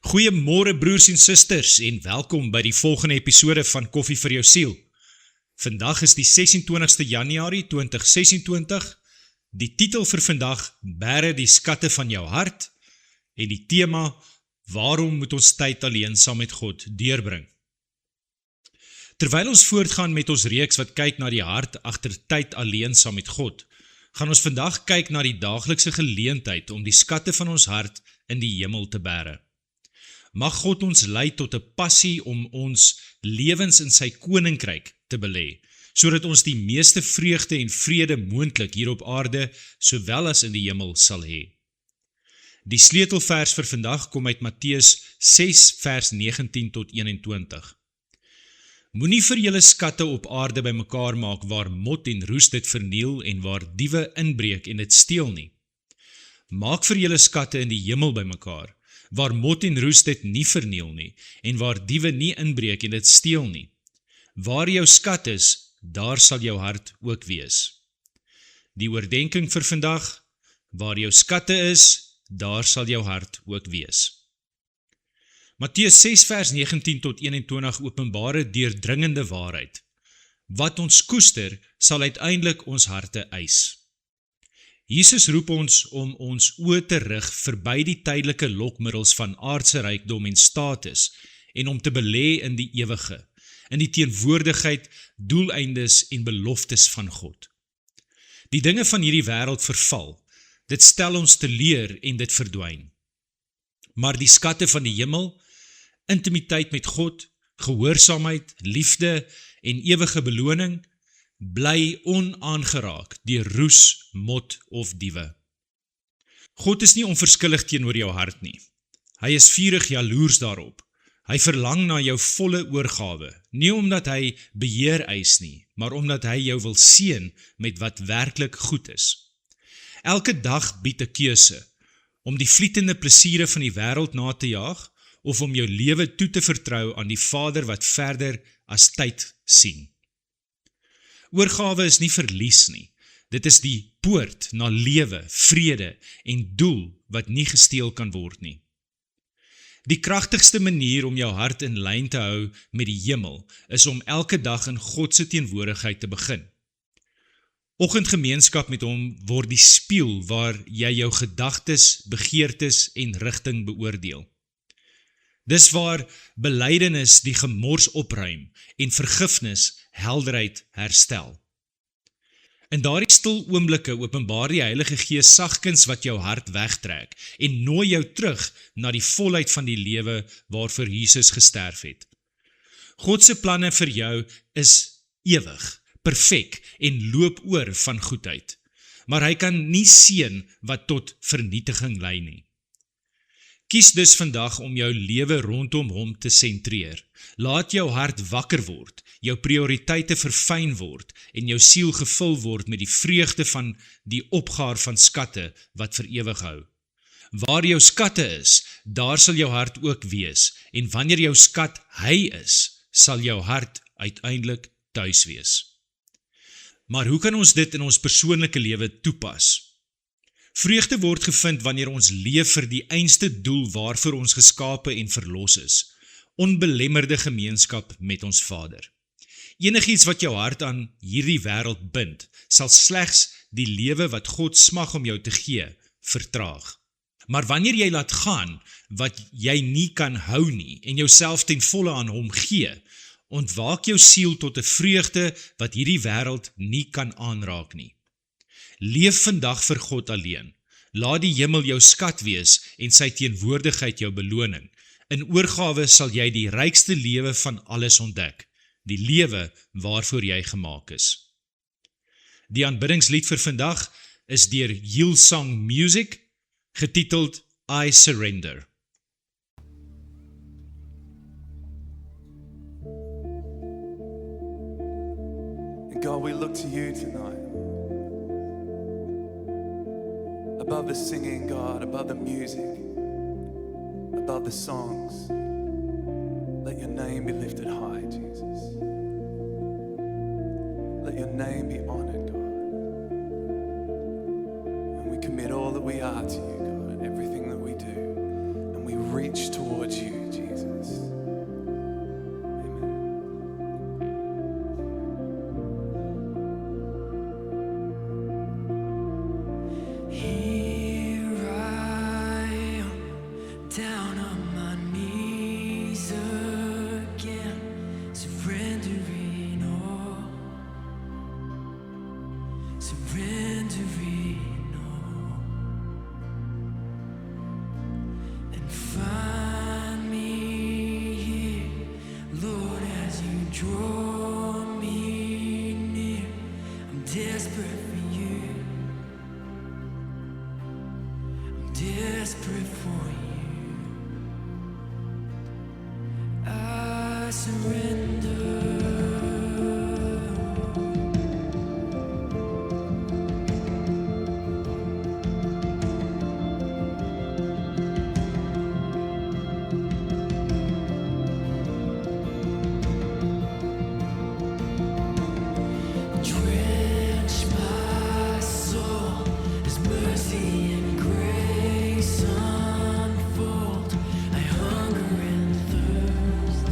Goeiemôre broers en susters en welkom by die volgende episode van Koffie vir jou siel. Vandag is die 26ste Januarie 2026. Die titel vir vandag, Bære die skatte van jou hart, en die tema, waarom moet ons tyd alleen saam met God deurbring? Terwyl ons voortgaan met ons reeks wat kyk na die hart agter tyd alleen saam met God, gaan ons vandag kyk na die daaglikse geleentheid om die skatte van ons hart in die hemel te bære. Mag God ons lei tot 'n passie om ons lewens in sy koninkryk te belê, sodat ons die meeste vreugde en vrede moontlik hier op aarde, sowel as in die hemel sal hê. Die sleutelvers vir vandag kom uit Matteus 6 vers 19 tot 21. Moenie vir julle skatte op aarde bymekaar maak waar mot en roes dit verniel en waar diewe inbreek en dit steel nie. Maak vir julle skatte in die hemel bymekaar, waar mot en roes dit nie verniel nie, en waar diewe nie inbreek en dit steel nie. Waar jou skat is, daar sal jou hart ook wees. Die oordenking vir vandag, waar jou skatte is, daar sal jou hart ook wees. Matteus 6 vers 19 tot 21 openbare deurdringende waarheid. Wat ons koester, sal uiteindelik ons harte eis. Jesus roep ons om ons oë te rig verby die tydelike lokmiddels van aardse rykdom en status en om te belê in die ewige, in die teenwoordigheid, doeleindes en beloftes van God. Die dinge van hierdie wêreld verval, dit stel ons teleur en dit verdwyn. Maar die skatte van die hemel, intimiteit met God, gehoorsaamheid, liefde en ewige beloning, bly onaangeraak deur roes, mot of diewe. God is nie onverskillig teenoor jou hart nie. Hy is vurig jaloers daarop. Hy verlang na jou volle oorgawe, nie omdat hy beheer eis nie, maar omdat hy jou wil seën met wat werklik goed is. Elke dag bied 'n keuse om die vlietende plesiere van die wêreld na te jaag of om jou lewe toe te vertrou aan die Vader wat verder as tyd sien. Oorgawe is nie verlies nie. Dit is die poort na lewe, vrede en doel wat nie gesteel kan word nie. Die kragtigste manier om jou hart in lyn te hou met die hemel is om elke dag in God se teenwoordigheid te begin. Oggendgemeenskap met hom word die spieël waar jy jou gedagtes, begeertes en rigting beoordeel. Dis waar belydenis die gemors opruim en vergifnis helderheid herstel. In daardie stil oomblikke openbaar die Heilige Gees sagkens wat jou hart wegtrek en nooi jou terug na die volheid van die lewe waarvoor Jesus gesterf het. God se planne vir jou is ewig, perfek en loop oor van goedheid, maar hy kan nie seën wat tot vernietiging lei nie. Kies dus vandag om jou lewe rondom hom te sentreer. Laat jou hart wakker word, jou prioriteite verfyn word en jou siel gevul word met die vreugde van die opgaar van skatte wat vir ewig hou. Waar jou skatte is, daar sal jou hart ook wees, en wanneer jou skat hy is, sal jou hart uiteindelik tuis wees. Maar hoe kan ons dit in ons persoonlike lewe toepas? Vreugde word gevind wanneer ons leef vir die einste doel waarvoor ons geskape en verlos is, onbelemmerde gemeenskap met ons Vader. Enigiets wat jou hart aan hierdie wêreld bind, sal slegs die lewe wat God smag om jou te gee, vertraag. Maar wanneer jy laat gaan wat jy nie kan hou nie en jouself ten volle aan hom gee, ontwaak jou siel tot 'n vreugde wat hierdie wêreld nie kan aanraak nie. Leef vandag vir God alleen. Laat die hemel jou skat wees en sy teenwoordigheid jou beloning. In oorgawe sal jy die rykste lewe van alles ontdek, die lewe waarvoor jy gemaak is. Die aanbiddingslied vir vandag is deur Hillsong Music, getiteld I Surrender. God, we look to you tonight. Above the singing, God, above the music, above the songs, let your name be lifted high, Jesus. Let your name be honored, God. And we commit all that we are to you, God, and everything that we do. And we reach towards you, Jesus. Amen. Here I am, down on my knees again, surrendering all, surrendering all, and find me here, Lord, as you draw me near. I'm desperate for you. I'm desperate for you. I surrender. Drench my soul as mercy and grace unfold. I hunger and thirst.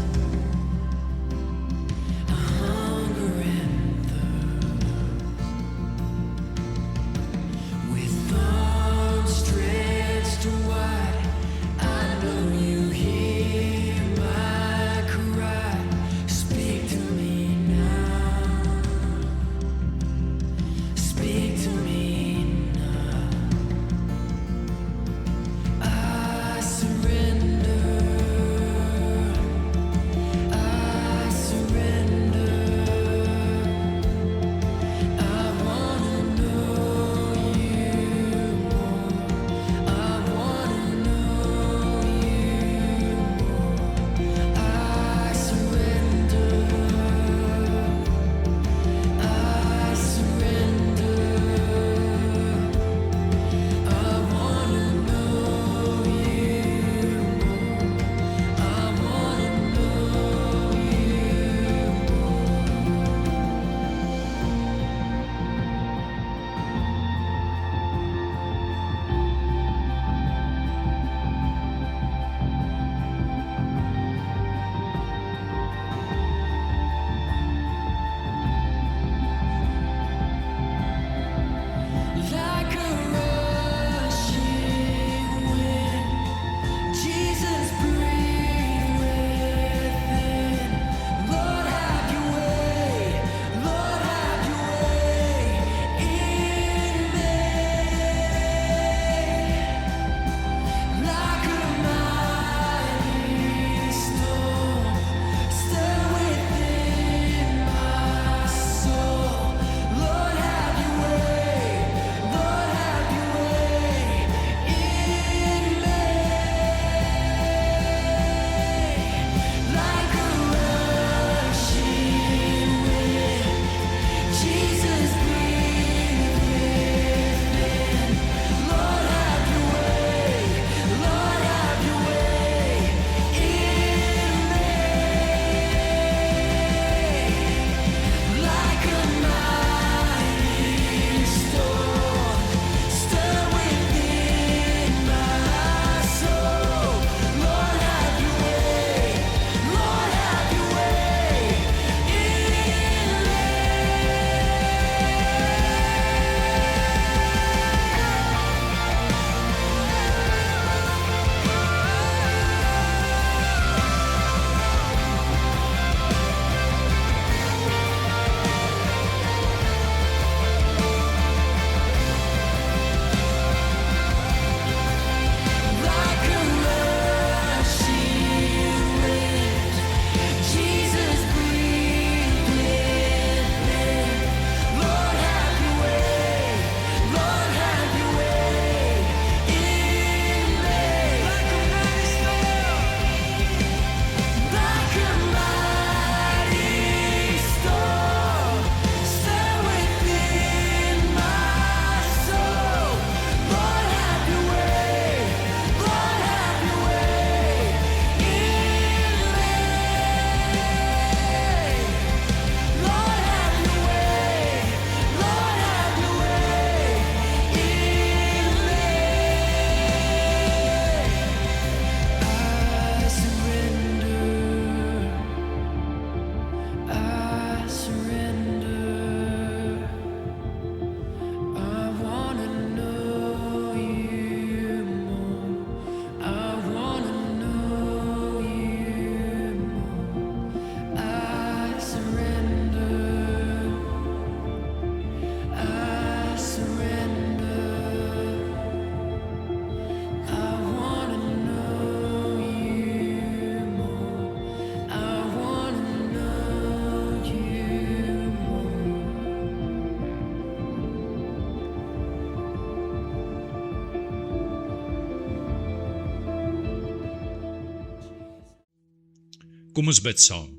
Kom ons bid saam.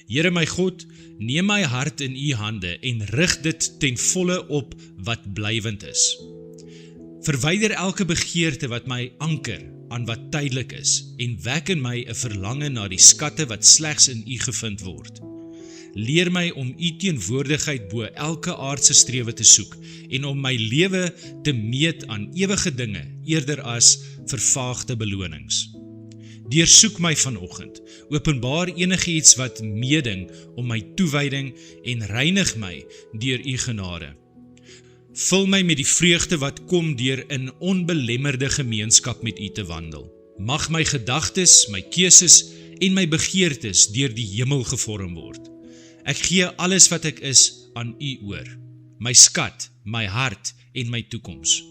Here my God, neem my hart in U hande en rig dit ten volle op wat blywend is. Verwyder elke begeerte wat my anker aan wat tydelik is en wek in my 'n verlange na die skatte wat slegs in U gevind word. Leer my om U teenwoordigheid bo elke aardse strewe te soek en om my lewe te meet aan ewige dinge eerder as vervaagde belonings. Deursoek my vanoggend, openbaar enigiets wat meeding om my toewyding en reinig my deur U genade. Vul my met die vreugde wat kom deur in onbelemmerde gemeenskap met U te wandel. Mag my gedagtes, my keuses en my begeertes deur die hemel gevorm word. Ek gee alles wat ek is aan U oor, my skat, my hart en my toekoms.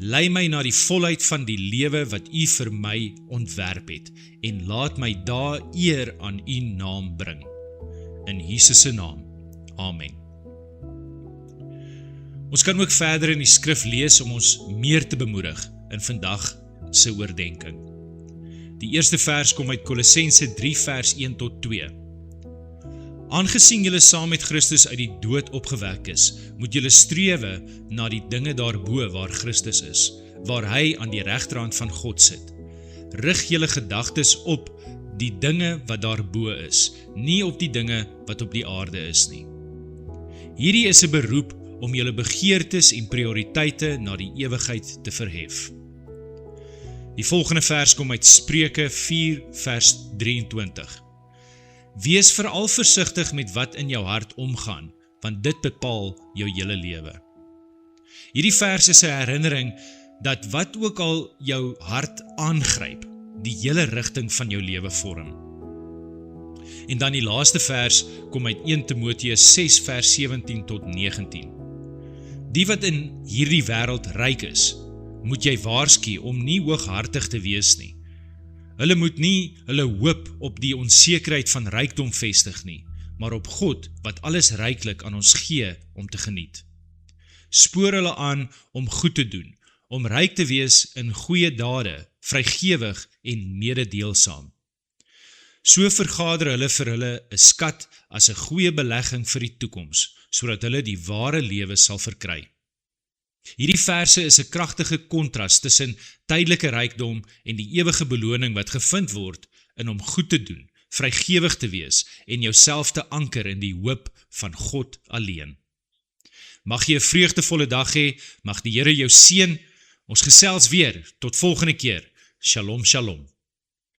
Lei my na die volheid van die lewe wat U vir my ontwerp het en laat my dae eer aan U naam bring. In Jesus se naam. Amen. Ons kan ook verder in die skrif lees om ons meer te bemoedig in vandag se oordeenking. Die eerste vers kom uit Kolossense 3 vers 1 tot 2. Aangesien julle saam met Christus uit die dood opgewek is, moet julle strewe na die dinge daarbo waar Christus is, waar hy aan die regterhand van God sit. Rig julle gedagtes op die dinge wat daarbo is, nie op die dinge wat op die aarde is nie. Hierdie is 'n beroep om julle begeertes en prioriteite na die ewigheid te verhef. Die volgende vers kom uit Spreuke 4 vers 23. Wees veral versigtig met wat in jou hart omgaan, want dit bepaal jou hele lewe. Hierdie vers is 'n herinnering dat wat ook al jou hart aangryp, die hele rigting van jou lewe vorm. En dan die laaste vers kom uit 1 Timoteus 6 vers 17 tot 19. Die wat in hierdie wêreld ryk is, moet jy waarsku om nie hooghartig te wees nie. Hulle moet nie hulle hoop op die onsekerheid van rykdom vestig nie, maar op God wat alles ryklik aan ons gee om te geniet. Spoor hulle aan om goed te doen, om ryk te wees in goeie dade, vrygewig en mededeelsaam. So vergader hulle vir hulle 'n skat as 'n goeie belegging vir die toekoms, sodat hulle die ware lewe sal verkry. Hierdie verse is 'n kragtige kontras tussen tydelike rykdom en die ewige beloning wat gevind word in om goed te doen, vrygewig te wees en jouself te anker in die hoop van God alleen. Mag jy 'n vreugdevolle dag hê, mag die Here jou seën. Ons gesels weer, tot volgende keer. Shalom, shalom.